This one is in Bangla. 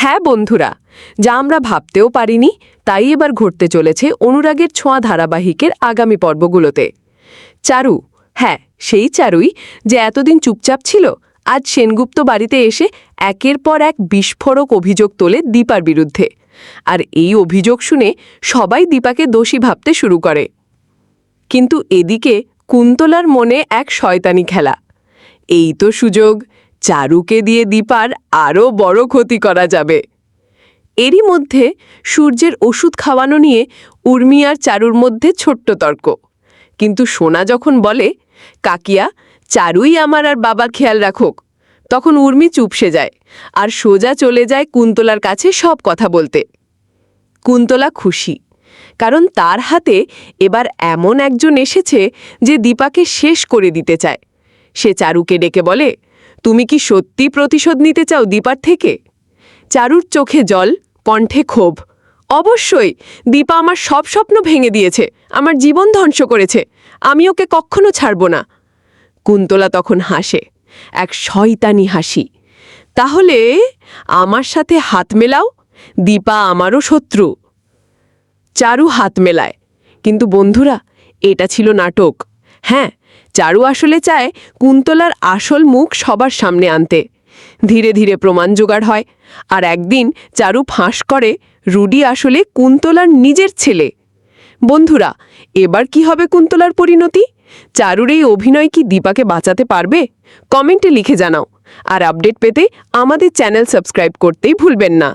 হ্যাঁ বন্ধুরা, যা আমরা ভাবতেও পারিনি তাই এবার ঘটতে চলেছে অনুরাগের ছোঁয়া ধারাবাহিকের আগামী পর্বগুলোতে। চারু, হ্যাঁ সেই চারুই যে এতদিন চুপচাপ ছিল, আজ সেনগুপ্ত বাড়িতে এসে একের পর এক বিস্ফোরক অভিযোগ তোলে দীপার বিরুদ্ধে। আর এই অভিযোগ শুনে সবাই দীপাকে দোষী ভাবতে শুরু করে। কিন্তু এদিকে কুন্তলার মনে এক শয়তানি খেলা। এই তো সুযোগ, চারুকে দিয়ে দীপার আরও বড় ক্ষতি করা যাবে। এরই মধ্যে সূর্যের ওষুধ খাওয়ানো নিয়ে উর্মি আর চারুর মধ্যে ছোট্ট তর্ক। কিন্তু সোনা যখন বলে, কাকিয়া চারুই আমার আর বাবার খেয়াল রাখুক, তখন উর্মি চুপসে যায় আর সোজা চলে যায় কুন্তলার কাছে সব কথা বলতে। কুন্তলা খুশি, কারণ তার হাতে এবার এমন একজন এসেছে যে দীপাকে শেষ করে দিতে চায়। সে চারুকে ডেকে বলে, তুমি কি সত্যি প্রতিশোধ নিতে চাও দীপার থেকে? চারুর চোখে জল, কণ্ঠে ক্ষোভ। অবশ্যই, দীপা আমার সব স্বপ্ন ভেঙে দিয়েছে, আমার জীবন ধ্বংস করেছে, আমি ওকে কখনো ছাড়ব না। কুন্তলা তখন হাসে, এক শয়তানি হাসি। তাহলে আমার সাথে হাত মেলাও, দীপা আমারও শত্রু। চারু হাত মেলায়, কিন্তু বন্ধুরা এটা ছিল নাটক। হ্যাঁ, চারু আসলে চায় কুন্তলার আসল মুখ সবার সামনে আনতে। ধীরে ধীরে প্রমাণ জোগাড় হয়, আর একদিন চারু ফাঁস করে রুডি আসলে কুন্তলার নিজের ছেলে। বন্ধুরা, এবার কি হবে কুন্তলার পরিণতি? চারুর এই অভিনয় কি দীপাকে বাঁচাতে পারবে? কমেন্টে লিখে জানাও। আর আপডেট পেতে আমাদের চ্যানেল সাবস্ক্রাইব করতেই ভুলবেন না।